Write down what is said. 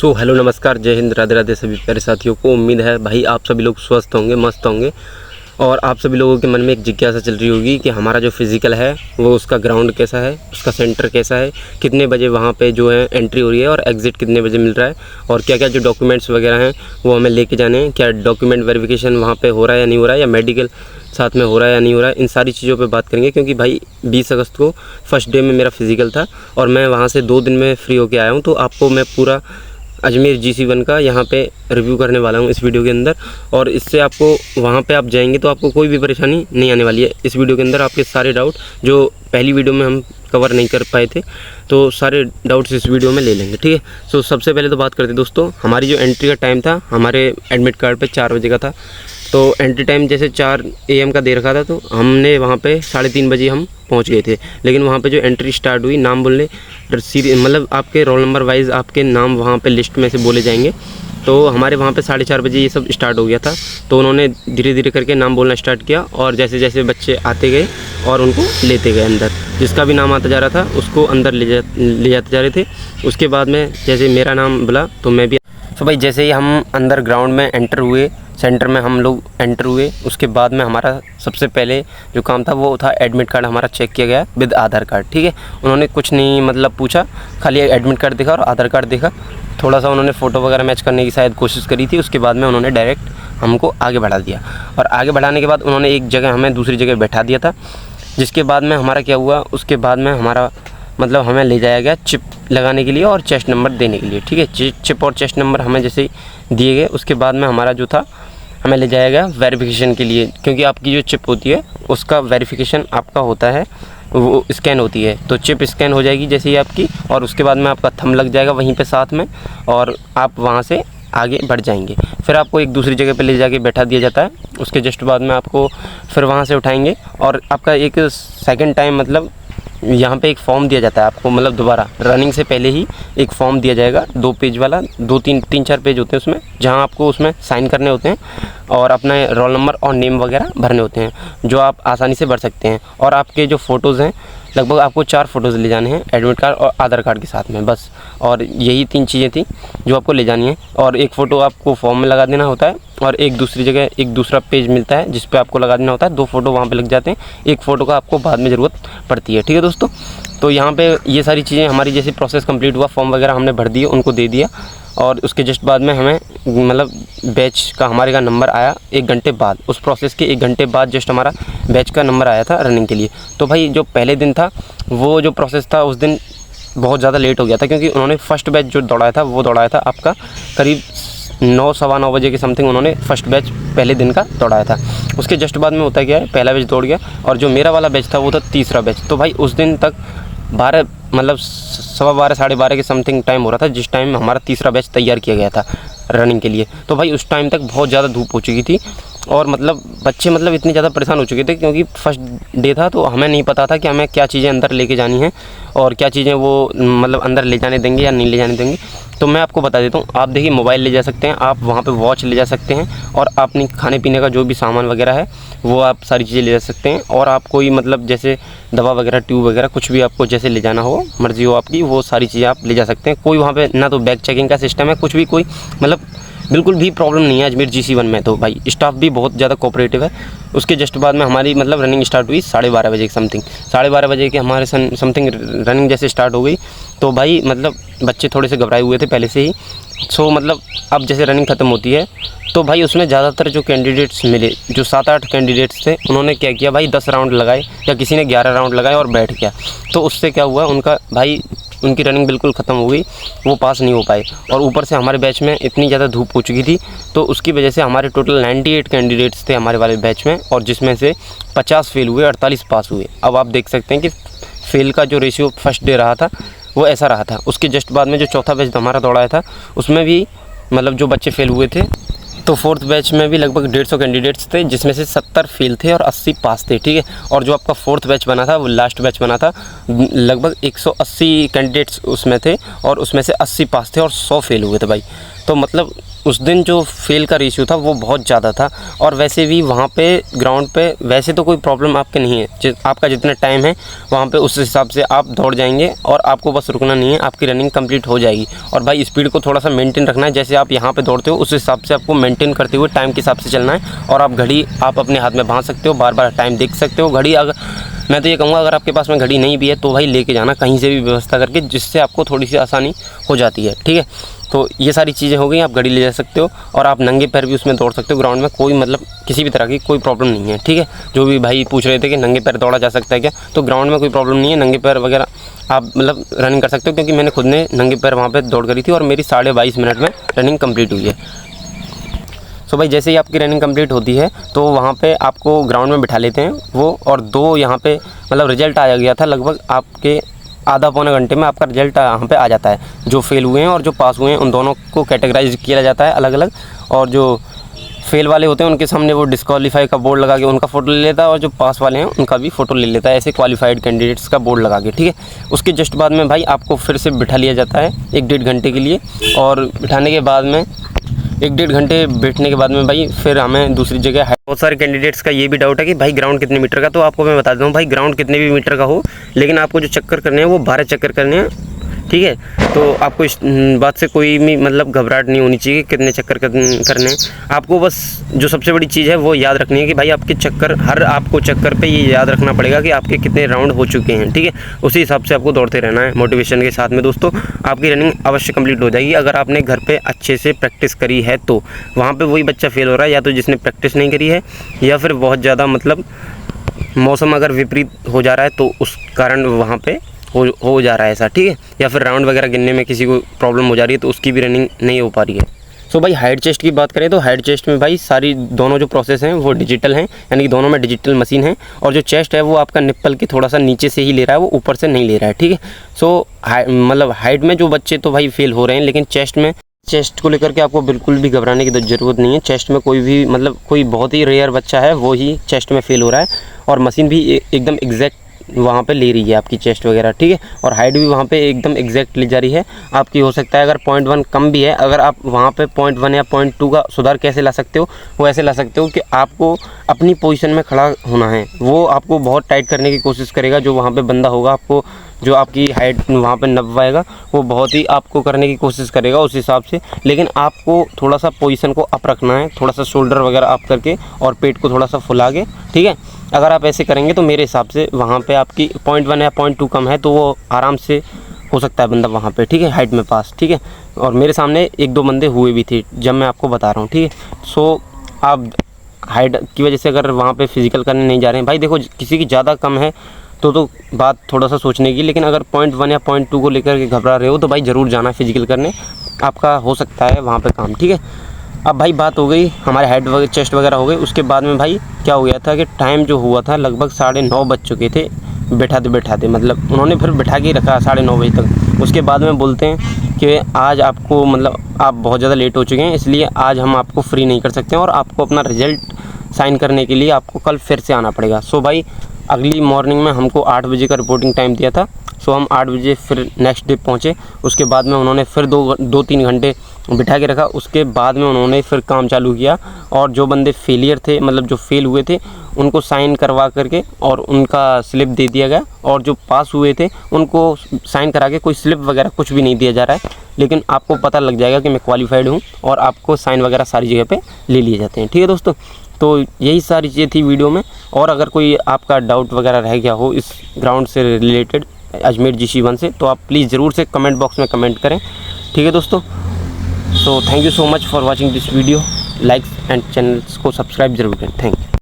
So hello नमस्कार, जय हिंद, राधे राधे सभी प्यारे साथियों को। उम्मीद है भाई आप सभी लोग स्वस्थ होंगे, मस्त होंगे। और आप सभी लोगों के मन में एक जिज्ञासा चल रही होगी कि हमारा जो फिज़िकल है वो उसका ग्राउंड कैसा है, उसका सेंटर कैसा है, कितने बजे वहाँ पे जो है एंट्री हो रही है और एग्ज़िट कितने बजे मिल रहा है, और क्या क्या जो डॉक्यूमेंट्स वगैरह हैं वो हमें लेके जाने हैं। क्या डॉक्यूमेंट वेरिफिकेशन वहाँ पे हो रहा है या नहीं हो रहा है, या मेडिकल साथ में हो रहा है या नहीं हो रहा है, इन सारी चीज़ों पे बात करेंगे। क्योंकि भाई 20 अगस्त को फर्स्ट डे में मेरा फिज़िकल था और मैं वहाँ से 2 दिन में फ्री होके आया हूँ। तो आपको मैं पूरा अजमेर GC1 का यहाँ पे रिव्यू करने वाला हूँ इस वीडियो के अंदर। और इससे आपको वहाँ पे आप जाएंगे तो आपको कोई भी परेशानी नहीं आने वाली है। इस वीडियो के अंदर आपके सारे डाउट जो पहली वीडियो में हम कवर नहीं कर पाए थे, तो सारे डाउट्स इस वीडियो में ले लेंगे, ठीक है। सो सबसे पहले तो बात करते हैं दोस्तों, हमारी जो एंट्री का टाइम था हमारे एडमिट कार्ड पे 4 बजे का था। तो एंट्री टाइम जैसे 4 AM का दे रखा था, तो हमने वहाँ पे 3:30 बजे हम पहुँच गए थे। लेकिन वहाँ पे जो एंट्री स्टार्ट हुई, नाम बोलने मतलब आपके रोल नंबर वाइज आपके नाम वहाँ पे लिस्ट में से बोले जाएंगे। तो हमारे वहाँ पे 4:30 बजे ये सब स्टार्ट हो गया था। तो उन्होंने धीरे धीरे करके नाम बोलना स्टार्ट किया और जैसे जैसे बच्चे आते गए और उनको लेते गए अंदर, जिसका भी नाम आता जा रहा था उसको अंदर ले जाते जा रहे थे। उसके बाद में जैसे मेरा नाम बोला तो मैं भी, तो भाई जैसे ही हम अंदर ग्राउंड में एंटर हुए, सेंटर में हम लोग एंटर हुए, उसके बाद में हमारा सबसे पहले जो काम था वो था एडमिट कार्ड हमारा चेक किया गया विद आधार कार्ड, ठीक है। उन्होंने कुछ नहीं मतलब पूछा, खाली एडमिट कार्ड देखा और आधार कार्ड देखा। थोड़ा सा उन्होंने फ़ोटो वगैरह मैच करने की शायद कोशिश करी थी। उसके बाद में उन्होंने डायरेक्ट हमको आगे बढ़ा दिया और आगे बढ़ाने के बाद उन्होंने एक जगह हमें दूसरी जगह बैठा दिया था। जिसके बाद में हमारा क्या हुआ, उसके बाद में हमारा मतलब हमें ले जाया गया चिप लगाने के लिए और चेस्ट नंबर देने के लिए, ठीक है। चिप और चेस्ट नंबर हमें जैसे ही दिए गए, उसके बाद में हमारा जो था हमें ले जाया गया वेरिफिकेशन के लिए। क्योंकि आपकी जो चिप होती है उसका वेरिफिकेशन आपका होता है, वो स्कैन होती है। तो चिप स्कैन हो जाएगी जैसे ही आपकी, और उसके बाद में आपका थंब लग जाएगा वहीं पे साथ में, और आप वहाँ से आगे बढ़ जाएंगे। फिर आपको एक दूसरी जगह पे ले जाके बैठा दिया जाता है। उसके जस्ट बाद में आपको फिर वहाँ से उठाएंगे और आपका एक सेकंड टाइम मतलब यहाँ पे एक फॉर्म दिया जाता है आपको, मतलब दोबारा रनिंग से पहले ही एक फॉर्म दिया जाएगा 2 पेज वाला, 3-4 पेज होते हैं उसमें, जहाँ आपको उसमें साइन करने होते हैं और अपना रोल नंबर और नेम वगैरह भरने होते हैं, जो आप आसानी से भर सकते हैं। और आपके जो फ़ोटोज़ हैं, लगभग आपको 4 फ़ोटोज़ ले जाने हैं एडमिट कार्ड और आधार कार्ड के साथ में, बस। और यही 3 चीज़ें थी जो आपको ले जानी है। और एक फ़ोटो आपको फॉर्म में लगा देना होता है और एक दूसरी जगह एक दूसरा पेज मिलता है जिस पे आपको लगा देना होता है। 2 फ़ोटो वहाँ पे लग जाते हैं, एक फ़ोटो का आपको बाद में ज़रूरत पड़ती है, ठीक है दोस्तों। तो यहाँ पे ये सारी चीज़ें हमारी जैसे प्रोसेस कंप्लीट हुआ, फॉर्म वगैरह हमने भर दिए, उनको दे दिया। और उसके जस्ट बाद में हमें मतलब बैच का हमारे का नंबर आया 1 घंटे बाद। उस प्रोसेस के 1 घंटे बाद जस्ट हमारा बैच का नंबर आया था रनिंग के लिए। तो भाई जो पहले दिन था वो जो प्रोसेस था उस दिन बहुत ज़्यादा लेट हो गया था, क्योंकि उन्होंने फ़र्स्ट बैच जो दौड़ाया था वो दौड़ाया था आपका करीब 9 सवा 9 बजे के समथिंग उन्होंने फ़र्स्ट बैच पहले दिन का दौड़ाया था। उसके जस्ट बाद में होता क्या है, पहला बैच दौड़ गया और जो मेरा वाला बैच था वो था तीसरा बैच। तो भाई उस दिन तक 12 मतलब 12:15 साढ़े 12 के समथिंग टाइम हो रहा था जिस टाइम हमारा तीसरा बैच तैयार किया गया था रनिंग के लिए। तो भाई उस टाइम तक बहुत ज़्यादा धूप हो चुकी थी और मतलब बच्चे मतलब इतने ज़्यादा परेशान हो चुके थे, क्योंकि फर्स्ट डे था तो हमें नहीं पता था कि हमें क्या चीज़ें अंदर लेके जानी हैं और क्या चीज़ें वो मतलब अंदर ले जाने देंगे या नहीं ले जाने देंगे। तो मैं आपको बता देता हूँ, आप देखिए मोबाइल ले जा सकते हैं, आप वहाँ पे वॉच ले जा सकते हैं और अपनी खाने पीने का जो भी सामान वगैरह है वो आप सारी चीज़ें ले जा सकते हैं। और आप कोई मतलब जैसे दवा वगैरह, ट्यूब वगैरह कुछ भी आपको जैसे ले जाना हो, मर्ज़ी हो आपकी, वो सारी चीज़ें आप ले जा सकते हैं। कोई वहाँ पे ना तो बैग चेकिंग का सिस्टम है, कुछ भी कोई मतलब बिल्कुल भी प्रॉब्लम नहीं है अजमेर GC1 में। तो भाई स्टाफ भी बहुत ज़्यादा कोऑपरेटिव है। उसके जस्ट बाद में हमारी मतलब रनिंग स्टार्ट हुई 12:30 बजे के समथिंग। 12:30 बजे के हमारे समथिंग रनिंग जैसे स्टार्ट हो गई तो भाई मतलब बच्चे थोड़े से घबराए हुए थे पहले से ही। सो मतलब अब जैसे रनिंग ख़त्म होती है तो भाई उसमें ज़्यादातर जो कैंडिडेट्स मिले, जो 7-8 कैंडिडेट्स थे, उन्होंने क्या किया भाई 10 राउंड लगाए या किसी ने 11 राउंड लगाए और बैठ गया। तो उससे क्या हुआ, उनका भाई उनकी रनिंग बिल्कुल ख़त्म हो गई, वो पास नहीं हो पाए। और ऊपर से हमारे बैच में इतनी ज़्यादा धूप हो चुकी थी तो उसकी वजह से हमारे टोटल 98 कैंडिडेट्स थे हमारे वाले बैच में, और जिसमें से 50 फेल हुए, 48 पास हुए। अब आप देख सकते हैं कि फेल का जो रेशियो फर्स्ट डे रहा था वो ऐसा रहा था। उसके जस्ट बाद में जो चौथा बैच हमारा दौड़ाया था उसमें भी मतलब जो बच्चे फेल हुए थे, तो 4th बैच में भी लगभग 150 कैंडिडेट्स थे जिसमें से 70 फेल थे और 80 पास थे, ठीक है। और जो आपका 4th बैच बना था वो लास्ट बैच बना था, लगभग 180 कैंडिडेट्स उसमें थे और उसमें से 80 पास थे और 100 फेल हुए थे भाई। तो मतलब उस दिन जो फेल का रेशियो था वो बहुत ज़्यादा था। और वैसे भी वहाँ पे ग्राउंड पे वैसे तो कोई प्रॉब्लम आपके नहीं है, आपका जितना टाइम है वहाँ पे उस हिसाब से आप दौड़ जाएंगे और आपको बस रुकना नहीं है, आपकी रनिंग कंप्लीट हो जाएगी। और भाई स्पीड को थोड़ा सा मेंटेन रखना है, जैसे आप यहाँ पे दौड़ते हो उस हिसाब से आपको मेंटेन करते हुए टाइम के हिसाब से चलना है। और आप घड़ी आप अपने हाथ में बांध सकते हो, बार बार टाइम देख सकते हो। घड़ी अगर मैं तो ये कहूँगा अगर आपके पास में घड़ी नहीं भी है तो भाई लेके जाना कहीं से भी व्यवस्था करके, जिससे आपको थोड़ी सी आसानी हो जाती है, ठीक है। तो ये सारी चीज़ें हो गई, आप घड़ी ले जा सकते हो और आप नंगे पैर भी उसमें दौड़ सकते हो ग्राउंड में, कोई मतलब किसी भी तरह की कोई प्रॉब्लम नहीं है, ठीक है। जो भी भाई पूछ रहे थे कि नंगे पैर दौड़ा जा सकता है क्या, तो ग्राउंड में कोई प्रॉब्लम नहीं है, नंगे पैर वगैरह आप मतलब रनिंग कर सकते हो, क्योंकि मैंने खुद ने नंगे पैर वहाँ पर दौड़ करी थी और मेरी 22.5 मिनट में रनिंग कम्प्लीट हुई है। सो भाई जैसे ही आपकी रनिंग कंप्लीट होती है तो वहाँ पे आपको ग्राउंड में बिठा लेते हैं वो, और 2 यहाँ पे मतलब रिजल्ट आ गया था, लगभग आपके आधा पौने घंटे में आपका रिजल्ट यहाँ पे आ जाता है। जो फेल हुए हैं और जो पास हुए हैं उन दोनों को कैटेगराइज किया जाता है अलग अलग, और जो फेल वाले होते हैं उनके सामने वो डिस्क्वालीफाई का बोर्ड लगा के उनका फ़ोटो ले लेता है, और जो पास वाले हैं उनका भी फ़ोटो ले लेता है, ऐसे क्वालिफाइड कैंडिडेट्स का बोर्ड लगा के, ठीक है। उसके जस्ट बाद में भाई आपको फिर से बिठा लिया जाता है 1-1.5 घंटे के लिए, और बिठाने के बाद में 1-1.5 घंटे बैठने के बाद में भाई फिर हमें दूसरी जगह। बहुत सारे कैंडिडेट्स का ये भी डाउट है कि भाई ग्राउंड कितने मीटर का, तो आपको मैं बता देता हूँ भाई ग्राउंड कितने भी मीटर का हो, लेकिन आपको जो चक्कर करने हैं वो 12 चक्कर करने हैं, ठीक है। तो आपको इस बात से कोई भी मतलब घबराहट नहीं होनी चाहिए कि कितने चक्कर करने हैं। आपको बस जो सबसे बड़ी चीज़ है वो याद रखनी है कि भाई आपके चक्कर, हर आपको चक्कर पे ये याद रखना पड़ेगा कि आपके कितने राउंड हो चुके हैं, ठीक है। उसी हिसाब से आपको दौड़ते रहना है मोटिवेशन के साथ में दोस्तों। आपकी रनिंग अवश्य कंप्लीट हो जाएगी अगर आपने घर पे अच्छे से प्रैक्टिस करी है तो। वहाँ पर वही बच्चा फेल हो रहा है या तो जिसने प्रैक्टिस नहीं करी है, या फिर बहुत ज़्यादा मतलब मौसम अगर विपरीत हो जा रहा है तो उस कारण वहाँ पे हो जा रहा है ऐसा, ठीक है। या फिर राउंड वगैरह गिनने में किसी को प्रॉब्लम हो जा रही है तो उसकी भी रनिंग नहीं हो पा रही है। सो भाई हाइड चेस्ट की बात करें तो हाइड चेस्ट में भाई सारी दोनों जो प्रोसेस हैं वो डिजिटल हैं, यानी कि दोनों में डिजिटल मशीन है, और जो चेस्ट है वो आपका निप्पल के थोड़ा सा नीचे से ही ले रहा है, वो ऊपर से नहीं ले रहा है, ठीक है। सो मतलब हाइट में जो बच्चे तो भाई फेल हो रहे हैं, लेकिन चेस्ट को लेकर के आपको बिल्कुल भी घबराने की ज़रूरत नहीं है। चेस्ट में कोई भी मतलब कोई बहुत ही रेयर बच्चा है वो ही चेस्ट में फेल हो रहा है, और मशीन भी एकदम एग्जैक्ट वहाँ पे ले रही है आपकी चेस्ट वगैरह, ठीक है। और हाइट भी वहाँ पे एकदम एग्जैक्ट ले जा रही है आपकी। हो सकता है अगर 0.1 कम भी है, अगर आप वहाँ पे 0.1 या 0.2 का सुधार कैसे ला सकते हो, वो ऐसे ला सकते हो कि आपको अपनी पोजीशन में खड़ा होना है। वो आपको बहुत टाइट करने की कोशिश करेगा, जो वहाँ पे बंदा होगा आपको, जो आपकी हाइट वहाँ पे नपवाएगा वो बहुत ही आपको करने की कोशिश करेगा उस हिसाब से। लेकिन आपको थोड़ा सा पोजीशन को अप रखना है, थोड़ा सा शोल्डर वगैरह अप करके और पेट को थोड़ा सा फुला के, ठीक है। अगर आप ऐसे करेंगे तो मेरे हिसाब से वहाँ पे आपकी 0.1 या 0.2 कम है तो वो आराम से हो सकता है बंदा वहाँ पे, ठीक है, हाइट में पास, ठीक है। और मेरे सामने 1-2 बंदे हुए भी थे जब मैं आपको बता रहा हूँ, ठीक है। सो आप हाइट की वजह से अगर वहाँ पे फिजिकल करने नहीं जा रहे हैं, भाई देखो किसी की ज़्यादा कम है तो बात थोड़ा सा सोचने की, लेकिन अगर 0.1 या 0.2 को लेकर के घबरा रहे हो तो भाई ज़रूर जाना फिजिकल करने, आपका हो सकता है वहाँ पे काम, ठीक है। अब भाई बात हो गई हमारे हेड वगैरह चेस्ट वगैरह हो गई। उसके बाद में भाई क्या हो गया था कि टाइम जो हुआ था लगभग 9:30 बज चुके थे बैठाते, मतलब उन्होंने फिर बैठा के ही रखा 9:30 बजे तक। उसके बाद में बोलते हैं कि आज आपको मतलब आप बहुत ज़्यादा लेट हो चुके हैं, इसलिए आज हम आपको फ्री नहीं कर सकते हैं और आपको अपना रिज़ल्ट साइन करने के लिए आपको कल फिर से आना पड़ेगा। सो भाई अगली मॉर्निंग में हमको 8 बजे का रिपोर्टिंग टाइम दिया था। सो हम 8 बजे फिर नेक्स्ट डे पहुँचे। उसके बाद में उन्होंने फिर 2-3 घंटे बिठा के रखा। उसके बाद में उन्होंने फिर काम चालू किया, और जो बंदे फेलियर थे मतलब जो फेल हुए थे उनको साइन करवा करके और उनका स्लिप दे दिया गया, और जो पास हुए थे उनको साइन करा के कोई स्लिप वगैरह कुछ भी नहीं दिया जा रहा है, लेकिन आपको पता लग जाएगा कि मैं क्वालिफाइड हूँ और आपको साइन वगैरह सारी जगह पे ले लिए जाते हैं, ठीक है दोस्तों। तो यही सारी चीज़ें थी वीडियो में, और अगर कोई आपका डाउट वगैरह रह गया हो इस ग्राउंड से रिलेटेड अजमेर GC1 से, तो आप प्लीज़ ज़रूर से कमेंट बॉक्स में कमेंट करें, ठीक है दोस्तों। So thank you so much for watching this video. Like and channels को सब्सक्राइब जरूर करें। Thank you.